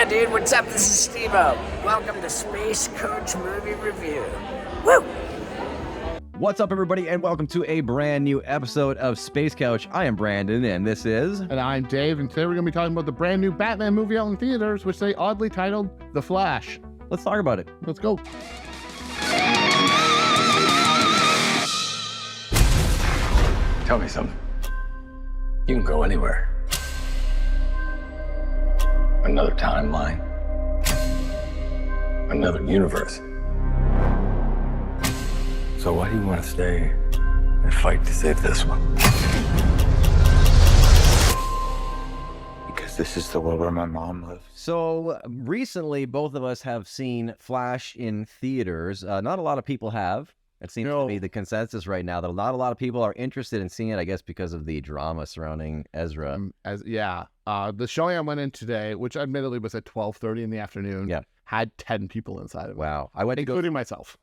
Yeah, dude, what's up? This is Steve-O. Welcome to Space Coach Movie Review. Woo! What's up, everybody, and welcome to a brand new episode of Space Couch. I am Brandon, and this is... And I'm Dave, and today we're going to be talking about the brand new Batman movie out in theaters, which they oddly titled The Flash. Let's talk about it. Let's go. Tell me something. You can go anywhere. Another timeline. Another universe. So why do you want to stay and fight to save this one? Because this is the world where my mom lives. So, recently, both of us have seen Flash in theaters. Not a lot of people have. It seems to be the consensus right now that not a lot of people are interested in seeing it, I guess, because of the drama surrounding Ezra. The showing I went in today, which admittedly was at 12:30 in the afternoon, had 10 people inside of it. Wow. Including myself.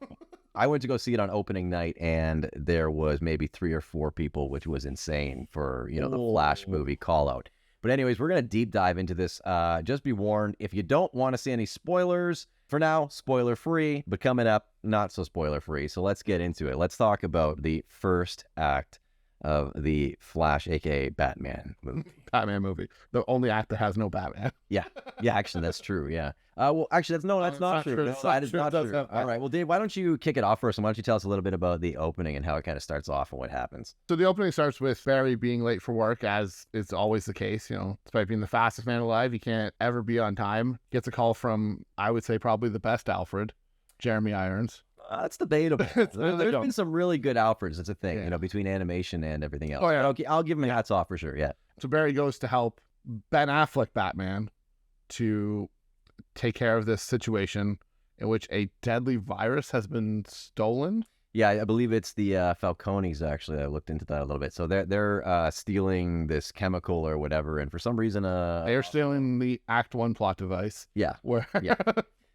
I went to go see it on opening night, and there was maybe 3 or 4 people, which was insane for, the Flash movie call out. But anyways, we're going to deep dive into this. Just be warned, if you don't want to see any spoilers, for now, spoiler-free, but coming up, not so spoiler-free. So let's get into it. Let's talk about the first act of the Flash, a.k.a. Batman movie. Batman movie. The only act that has no Batman. Yeah, actually, that's true, yeah. That's not true. No, that is not true. All right, well, Dave, why don't you kick it off first, and why don't you tell us a little bit about the opening and how it kind of starts off and what happens? So the opening starts with Barry being late for work, as is always the case. Despite being the fastest man alive, he can't ever be on time. Gets a call from, I would say, probably the best Alfred, Jeremy Irons. That's debatable. There's been some really good Alfreds. It's a thing, between animation and everything else. Oh, yeah. I'll give him hats off for sure, yeah. So Barry goes to help Ben Affleck Batman to take care of this situation in which a deadly virus has been stolen. Yeah, I believe it's the Falcones, actually. I looked into that a little bit. So they're stealing this chemical or whatever, and for some reason... They're stealing the Act 1 plot device. Yeah, yeah.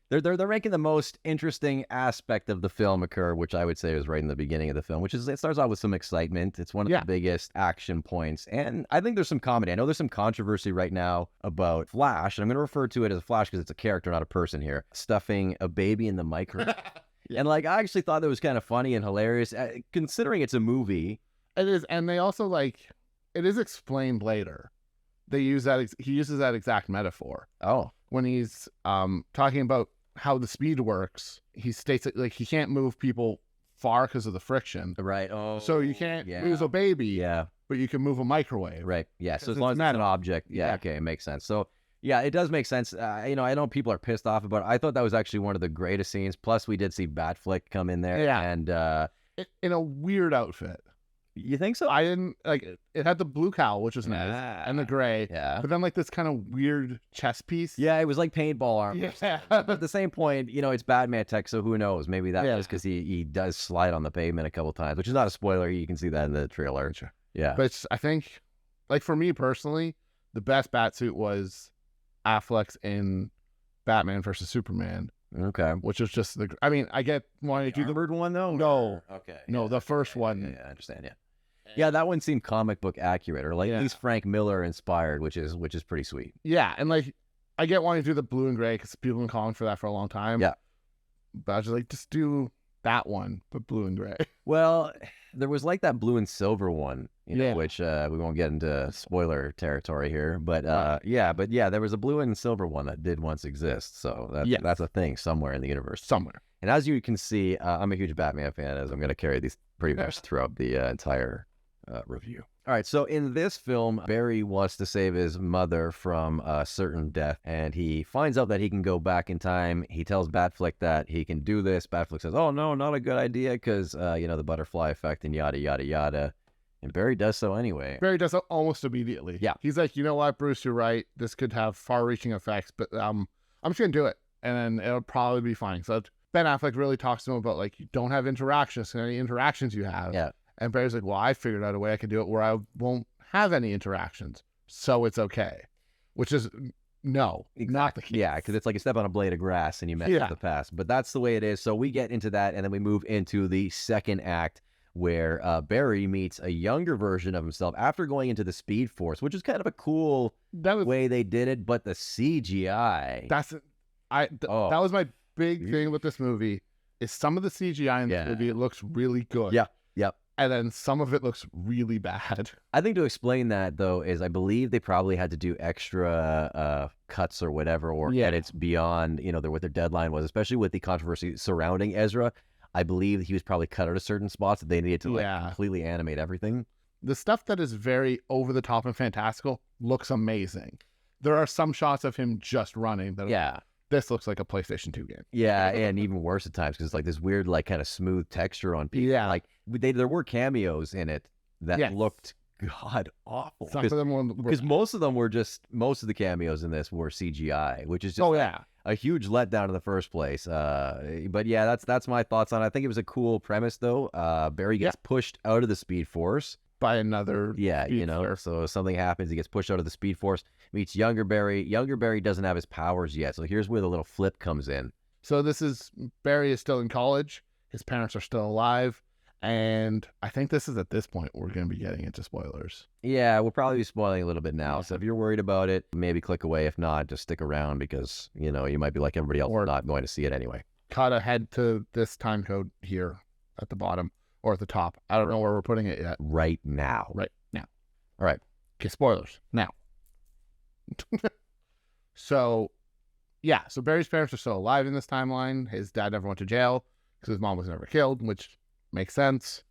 They're making the most interesting aspect of the film occur, which I would say is right in the beginning of the film, which is it starts out with some excitement. It's one of the biggest action points. And I think there's some comedy. I know there's some controversy right now about Flash, and I'm going to refer to it as Flash because it's a character, not a person here, stuffing a baby in the microwave. And I actually thought that was kind of funny and hilarious, considering it's a movie. It is, and they also it is explained later. He uses that exact metaphor. Oh. When he's talking about how the speed works, he states that he can't move people far because of the friction. Right. Oh. So you can't move a baby. Yeah. But you can move a microwave. Right. Yeah. So as long as it's an object. Yeah. Okay. It makes sense. So yeah, it does make sense. I know people are pissed off about it. I thought that was actually one of the greatest scenes. Plus, we did see Batfleck come in there. Yeah. And in a weird outfit. You think so? I didn't it had the blue cowl, which was nice, and the gray. Yeah. But then this kind of weird chest piece. Yeah, it was like paintball armor. Yeah. But at the same point, it's Batman tech, so who knows? Maybe that is because he does slide on the pavement a couple times, which is not a spoiler. You can see that in the trailer. Sure. Yeah. But I think, for me personally, the best Batsuit was Affleck's in Batman versus Superman. Okay. Which was just I get wanting to do the armored one though. No. Okay. No, the first one. Yeah, I understand. Yeah. Yeah, that one seemed comic book accurate, or at least Frank Miller inspired, which is pretty sweet. Yeah, and I get wanting to do the blue and gray because people have been calling for that for a long time. Yeah. But I was just do that one, but blue and gray. Well, there was that blue and silver one, which we won't get into spoiler territory here, but there was a blue and silver one that did once exist, so that's a thing somewhere in the universe. Somewhere. And as you can see, I'm a huge Batman fan, as I'm going to carry these pretty much throughout the entire review. All right, so in this film, Barry wants to save his mother from a certain death, and he finds out that he can go back in time. He tells Batfleck that he can do this. Batfleck says, oh, no, not a good idea, because, the butterfly effect and yada, yada, yada. And Barry does so anyway. Barry does it almost immediately. Yeah. He's like, you know what, Bruce, you're right. This could have far-reaching effects, but I'm just going to do it, and then it'll probably be fine. So Ben Affleck really talks to him about, you don't have interactions, and any interactions you have. Yeah. And Barry's like, well, I figured out a way I can do it where I won't have any interactions, so it's okay. Which is, not the case. Yeah, because it's like you step on a blade of grass and you mess with the past. But that's the way it is. So we get into that, and then we move into the second act, where Barry meets a younger version of himself after going into the Speed Force, which is kind of a cool way they did it. But the CGI, that was my big thing with this movie. Is some of the CGI in this movie, it looks really good. Yep. And then some of it looks really bad. I think to explain that, though, is I believe they probably had to do extra cuts or whatever, or edits beyond, what their deadline was, especially with the controversy surrounding Ezra. I believe he was probably cut out of certain spots that they needed to completely animate everything. The stuff that is very over the top and fantastical looks amazing. There are some shots of him just running that this looks like a PlayStation 2 game. Yeah, and even worse at times because it's like this weird, like kind of smooth texture on people. Yeah, like there were cameos in it that looked god awful. Some of them were because most of the cameos in this were CGI, which is just a huge letdown in the first place. But yeah, that's my thoughts on it. I think it was a cool premise though. Barry gets pushed out of the Speed Force by another so something happens, he gets pushed out of the Speed Force, meets younger Barry. Younger Barry doesn't have his powers yet, so here's where the little flip comes in. So Barry is still in college, his parents are still alive, and I think this is at this point we're going to be getting into spoilers. Yeah, we'll probably be spoiling a little bit now, so if you're worried about it, maybe click away. If not, just stick around because you might be like everybody else, or not going to see it anyway. Cut ahead to this time code here at the bottom or at the top. I don't know where we're putting it yet. Right now. All right. Okay, spoilers. Now. So Barry's parents are still alive in this timeline. His dad never went to jail because his mom was never killed, which makes sense.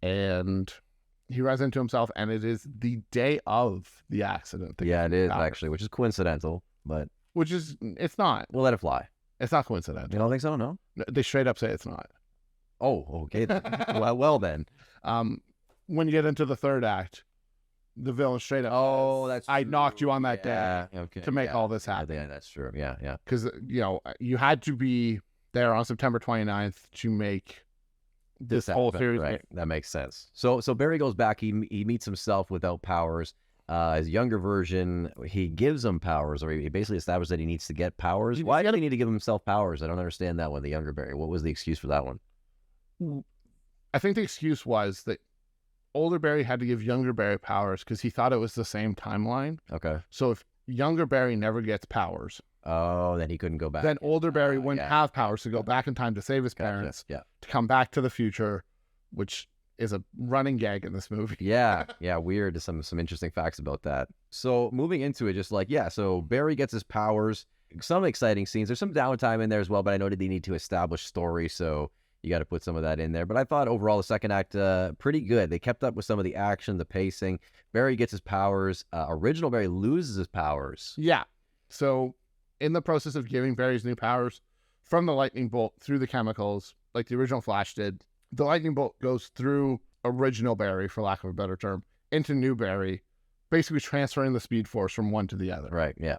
And he runs into himself, and it is the day of the accident. Yeah, it is actually, which is coincidental, but... It's not. We'll let it fly. It's not coincidental. You don't think so? No? They straight up say it's not. Oh, okay. well then. When you get into the third act, the villain straight up says, that's I true. knocked you on that day to make all this happen. Yeah, that's true. Yeah. Because, you had to be there on September 29th to make this whole series. Right. That makes sense. So Barry goes back. He meets himself without powers. His younger version, he gives him powers, or he basically established that he needs to get powers. Why did he need to give himself powers? I don't understand that one, the younger Barry. What was the excuse for that one? I think the excuse was that older Barry had to give younger Barry powers because he thought it was the same timeline. Okay. So if younger Barry never gets powers, then he couldn't go back. Then older Barry wouldn't have powers to go back in time to save his parents, to come back to the future, which is a running gag in this movie. Yeah, weird. Some interesting facts about that. So moving into it, so Barry gets his powers. Some exciting scenes. There's some downtime in there as well, but I know that they need to establish story, so you got to put some of that in there. But I thought overall the second act, pretty good. They kept up with some of the action, the pacing. Barry gets his powers. Original Barry loses his powers. Yeah. So in the process of giving Barry's new powers from the lightning bolt through the chemicals, like the original Flash did, the lightning bolt goes through original Barry, for lack of a better term, into new Barry, basically transferring the Speed Force from one to the other. Right, yeah.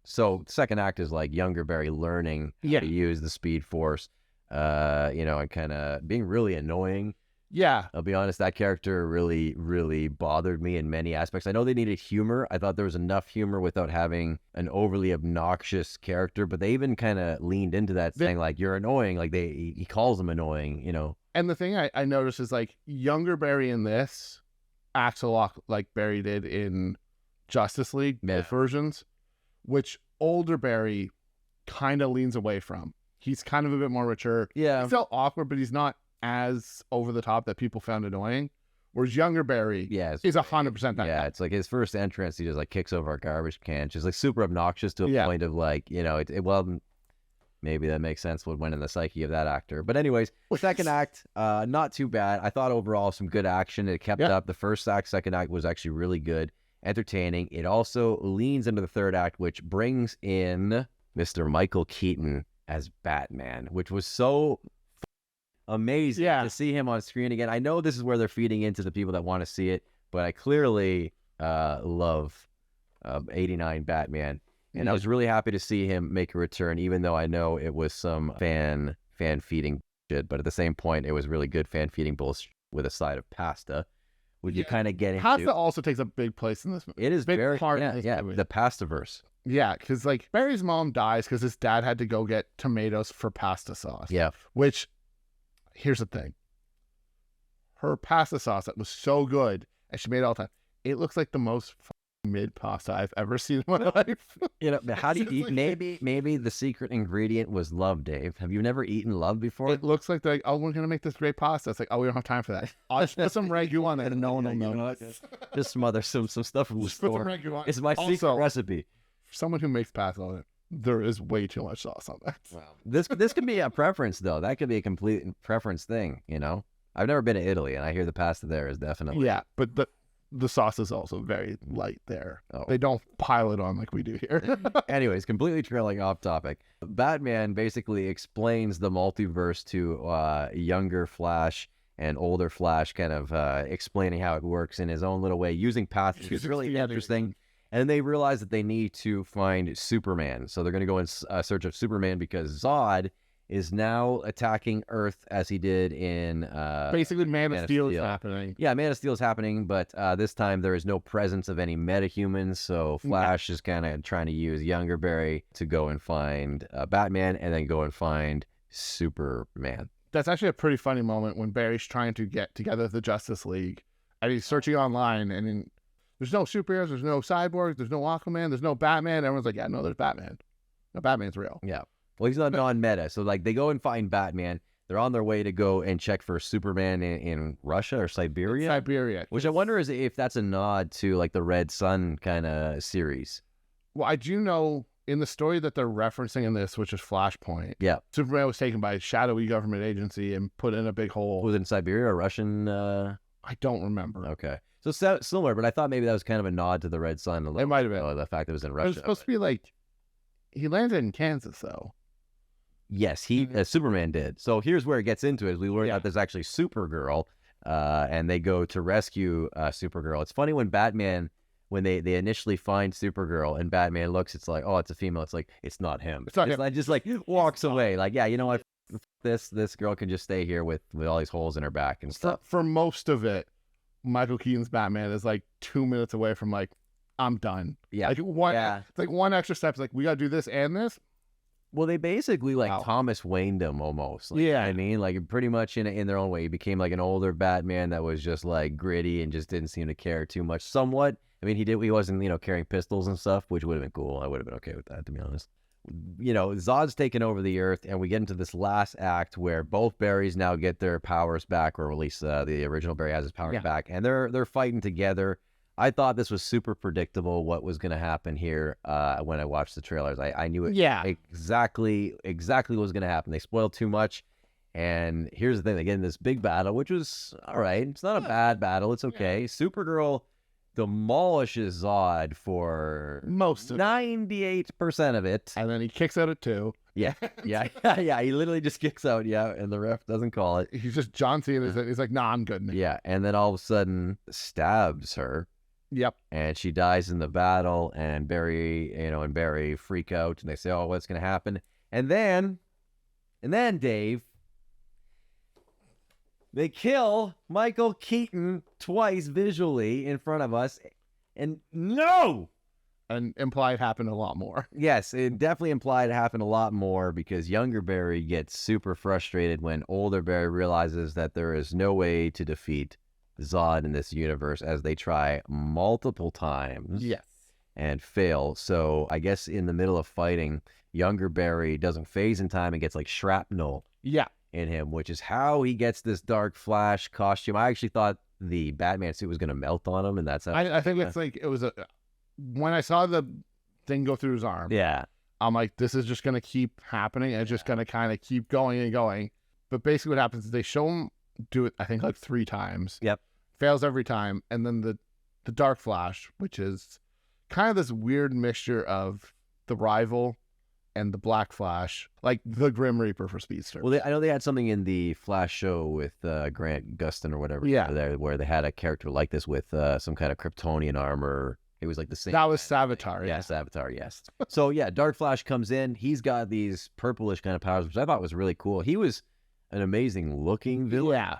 So second act is like younger Barry learning how to use the Speed Force. And kind of being really annoying. Yeah. I'll be honest, that character really, really bothered me in many aspects. I know they needed humor. I thought there was enough humor without having an overly obnoxious character, but they even kind of leaned into that saying, like, you're annoying. Like, he calls them annoying, And the thing I noticed is, like, younger Barry in this acts a lot like Barry did in Justice League versions, which older Barry kind of leans away from. He's kind of a bit more mature. Yeah. He's still awkward, but he's not as over the top that people found annoying. Whereas younger Barry is 100% that guy. It's like his first entrance, he just like kicks over a garbage can. Just like super obnoxious to a point of like, maybe that makes sense what went in the psyche of that actor. But anyways, second act, not too bad. I thought overall some good action. It kept up. The first act, second act was actually really good, entertaining. It also leans into the third act, which brings in Mr. Michael Keaton as Batman, which was so amazing to see him on screen again. I know this is where they're feeding into the people that want to see it, but I clearly love 89 Batman, and I was really happy to see him make a return, even though I know it was some fan feeding shit, but at the same point it was really good fan feeding bullshit with a side of pasta. Would you kind of get into? Pasta also takes a big place in this movie. It is big very part the Pastaverse. Yeah, because like Barry's mom dies because his dad had to go get tomatoes for pasta sauce. Yeah. Which, here's the thing. her pasta sauce that was so good, and she made it all the time. It looks like the most mid pasta I've ever seen in my life. You know, how do you eat? Maybe the secret ingredient was love, Dave. Have you never eaten love before? It looks like they're like, oh, we're gonna make this great pasta. It's like, oh, we don't have time for that. I'll just put some ragu on it, and no one will know. Just smother some stuff from the Just put some store. ragu on. It's my secret recipe. For someone who makes pasta, there is way too much sauce on that. Wow. This could be a preference though. That could be a complete preference thing. You know, I've never been to Italy, and I hear the pasta there is definitely but the sauce is also very light there. Oh. They don't pile it on like we do here. Anyways, completely trailing off topic. Batman basically explains the multiverse to younger Flash and older Flash, kind of explaining how it works in his own little way, using paths, which is really interesting. And they realize that they need to find Superman. So they're going to go in search of Superman because Zod is now attacking Earth as he did in... Basically, Man of Steel is happening. Yeah, Man of Steel is happening, but this time there is no presence of any metahumans, so Flash is kind of trying to use Younger Barry to go and find Batman and then go and find Superman. That's actually a pretty funny moment when Barry's trying to get together the Justice League, and he's searching online, and there's no superheroes, there's no cyborgs, there's no Aquaman, there's no Batman. Everyone's like, yeah, no, there's Batman. No, Batman's real. Yeah. Well, he's not non-meta. So, like, they go and find Batman. They're on their way to go and check for Superman in Russia or Siberia. Siberia. Which I wonder is if that's a nod to, like, the Red Sun kind of series. Well, I do know in the story that they're referencing in this, which is Flashpoint, Superman was taken by a shadowy government agency and put in a big hole. Was it in Siberia or Russian? I don't remember. Okay. So similar, but I thought maybe that was kind of a nod to the Red Sun. It might have been. The fact that it was in Russia. It was supposed to be like, he landed in Kansas, though. Yes, Superman did. So here's where it gets into it. We learn that there's actually Supergirl, and they go to rescue Supergirl. It's funny when Batman, when they initially find Supergirl and Batman looks, it's like, oh, it's a female. It's like, it's not him. It's not him. Like, just like walks away. Like, yeah, you know what? This girl can just stay here with all these holes in her back and stuff. For most of it, Michael Keaton's Batman is like 2 minutes away from like, I'm done. Yeah. Like it's like one extra step. It's like, we got to do this and this. Well, they basically Thomas Wayne'd him almost. Like, yeah. I mean, like pretty much in their own way. He became like an older Batman that was just like gritty and just didn't seem to care too much. Somewhat. I mean, he wasn't, carrying pistols and stuff, which would have been cool. I would have been okay with that, to be honest. Zod's taken over the Earth, and we get into this last act where both Barrys now get their powers back, or at least the original Barry has his powers back, and they're fighting together. I thought this was super predictable what was going to happen here when I watched the trailers. I knew it exactly what was going to happen. They spoiled too much. And here's the thing. They get in this big battle, which was all right. It's not a bad battle. It's okay. Yeah. Supergirl demolishes Zod for most of 98% of it. And then he kicks out at 2. Yeah. He literally just kicks out. Yeah. And the ref doesn't call it. He's just John Cena. He's like, nah, I'm good now. Yeah. And then all of a sudden stabs her. Yep. And she dies in the battle, and Barry freak out, and they say, oh, what's going to happen? And then, Dave, they kill Michael Keaton twice visually in front of us. And no! And implied happened a lot more. Yes, it definitely implied it happened a lot more because younger Barry gets super frustrated when older Barry realizes that there is no way to defeat Zod in this universe as they try multiple times. Yes. And fail. So I guess in the middle of fighting, younger Barry doesn't phase in time and gets like shrapnel in him, which is how he gets this Dark Flash costume. I actually thought the Batman suit was going to melt on him, and that's how I think it's like, it was when I saw the thing go through his arm, I'm like, this is just going to keep happening, and it's just going to kind of keep going and going. But basically what happens is they show him do it, I think, like 3 times. Yep. Fails every time. And then the Dark Flash, which is kind of this weird mixture of the Rival and the Black Flash, like the Grim Reaper for speedsters. Well, I know they had something in the Flash show with Grant Gustin or whatever. Yeah. Where they had a character like this with some kind of Kryptonian armor. It was like the same. That was Savitar. Yeah, Savitar, yes. So, yeah, Dark Flash comes in. He's got these purplish kind of powers, which I thought was really cool. He was an amazing looking villain. Yeah.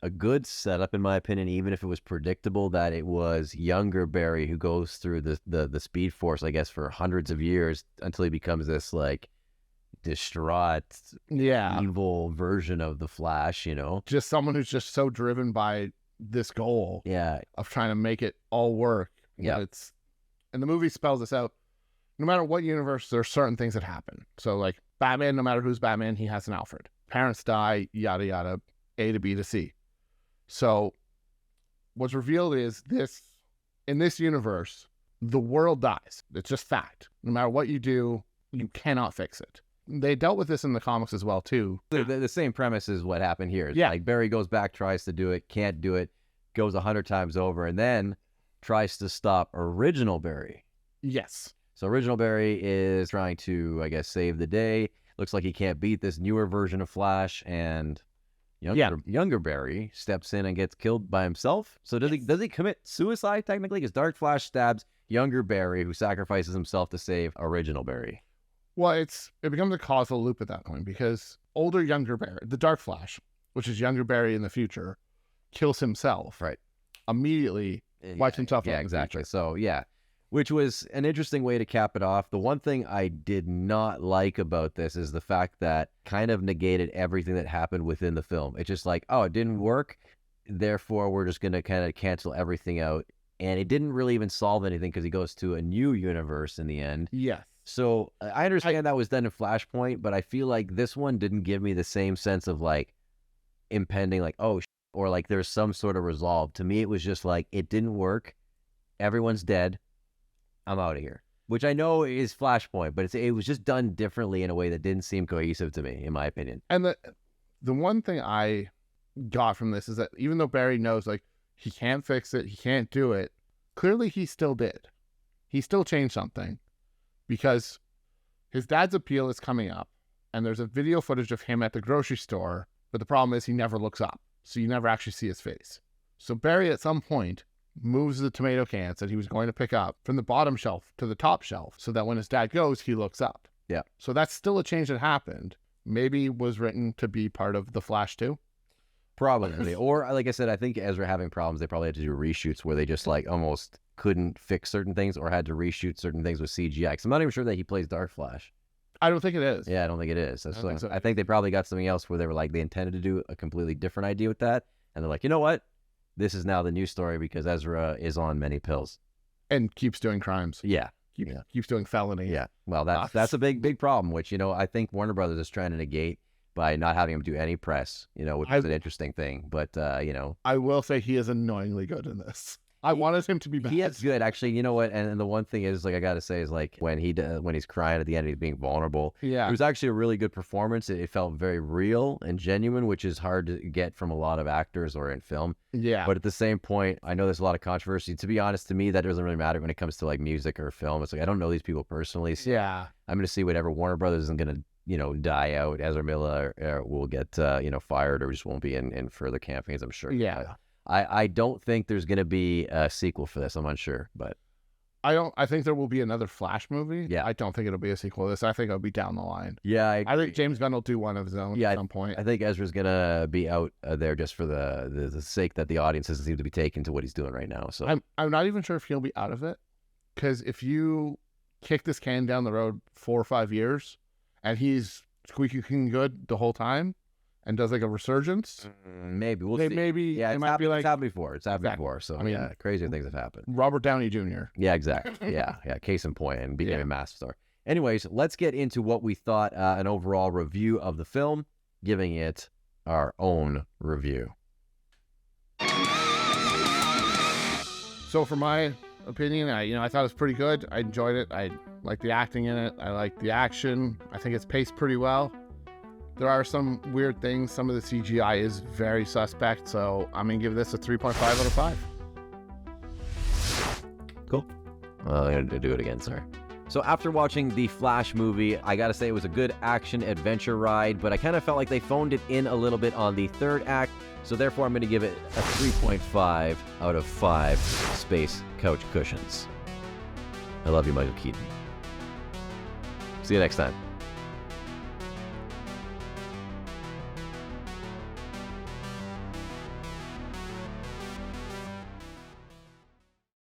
A good setup, in my opinion, even if it was predictable that it was younger Barry who goes through the Speed Force, I guess, for hundreds of years until he becomes this, like, distraught, evil version of the Flash, you know? Just someone who's just so driven by this goal of trying to make it all work. Yeah. And the movie spells this out. No matter what universe, there are certain things that happen. So like Batman, no matter who's Batman, he has an Alfred. Parents die, yada, yada, A to B to C. So what's revealed is in this universe, the world dies. It's just fact. No matter what you do, you cannot fix it. They dealt with this in the comics as well, too. The same premise is what happened here. It's like Barry goes back, tries to do it, can't do it, goes 100 times over, and then tries to stop original Barry. Yes. So original Barry is trying to, I guess, save the day. Looks like he can't beat this newer version of Flash, and younger Barry steps in and gets killed by himself. So does he commit suicide technically? Because Dark Flash stabs younger Barry, who sacrifices himself to save original Barry. Well, it becomes a causal loop at that point, because younger Barry, the Dark Flash, which is younger Barry in the future, kills himself. Right. Immediately wipes himself out. Yeah, exactly. So, which was an interesting way to cap it off. The one thing I did not like about this is the fact that kind of negated everything that happened within the film. It's just like, oh, it didn't work, therefore we're just going to kind of cancel everything out. And it didn't really even solve anything because he goes to a new universe in the end. Yes. So I understand that was done in Flashpoint, but I feel like this one didn't give me the same sense of like impending, like, oh, or like there's some sort of resolve. To me, it was just like, it didn't work. Everyone's dead. I'm out of here. Which I know is Flashpoint, but it was just done differently in a way that didn't seem cohesive to me, in my opinion. And the one thing I got from this is that even though Barry knows, like, he can't fix it, he can't do it, clearly he still did. He still changed something, because his dad's appeal is coming up, and there's a video footage of him at the grocery store, but the problem is he never looks up, so you never actually see his face. So Barry at some point moves the tomato cans that he was going to pick up from the bottom shelf to the top shelf, so that when his dad goes, he looks up. Yeah. So that's still a change that happened. Maybe was written to be part of the Flash too. Probably. Or like I said, I think as we're having problems, they probably had to do reshoots where they just like almost couldn't fix certain things, or had to reshoot certain things with CGI. Because I'm not even sure that he plays Dark Flash. I don't think it is. Yeah, I don't think it is. I think they probably got something else where they were like, they intended to do a completely different idea with that. And they're like, you know what? This is now the new story because Ezra is on many pills. And keeps doing crimes. Yeah. Keeps doing felony. Yeah. Well, that's a big problem, which, you know, I think Warner Brothers is trying to negate by not having him do any press, you know, which is an interesting thing. But, you know. I will say he is annoyingly good in this. I wanted him to be bad. He is good, actually. You know what? And the one thing is, like, I got to say is, like, when he's crying at the end, he's being vulnerable. Yeah. It was actually a really good performance. It felt very real and genuine, which is hard to get from a lot of actors or in film. Yeah. But at the same point, I know there's a lot of controversy. To be honest, to me, that doesn't really matter when it comes to, like, music or film. It's like, I don't know these people personally. So yeah. I'm going to see whatever. Warner Brothers isn't going to, you know, die out. Ezra Miller will get, you know, fired, or just won't be in further campaigns, I'm sure. Yeah. I don't think there's going to be a sequel for this. I'm unsure, but I think there will be another Flash movie. Yeah. I don't think it'll be a sequel to this. I think it'll be down the line. Yeah. I think James Gunn will do one of his own at some point. I think Ezra's going to be out there just for the sake that the audience doesn't seem to be taken to what he's doing right now. So I'm not even sure if he'll be out of it, because if you kick this can down the road 4 or 5 years and he's squeaky clean good the whole time, and does like a resurgence, maybe we'll see. Maybe it might be like it's happened before. It's happened before. So I mean, crazier things have happened. Robert Downey Jr. Yeah, exactly. Yeah. Case in point, and became a massive star. Anyways, let's get into what we thought, an overall review of the film, giving it our own review. So for my opinion, I thought it was pretty good. I enjoyed it. I liked the acting in it. I liked the action. I think it's paced pretty well. There are some weird things. Some of the CGI is very suspect, so I'm going to give this a 3.5 out of 5. Cool. Well, I'm going to do it again, sorry. So after watching the Flash movie, I got to say it was a good action-adventure ride, but I kind of felt like they phoned it in a little bit on the third act, so therefore I'm going to give it a 3.5 out of 5 space couch cushions. I love you, Michael Keaton. See you next time.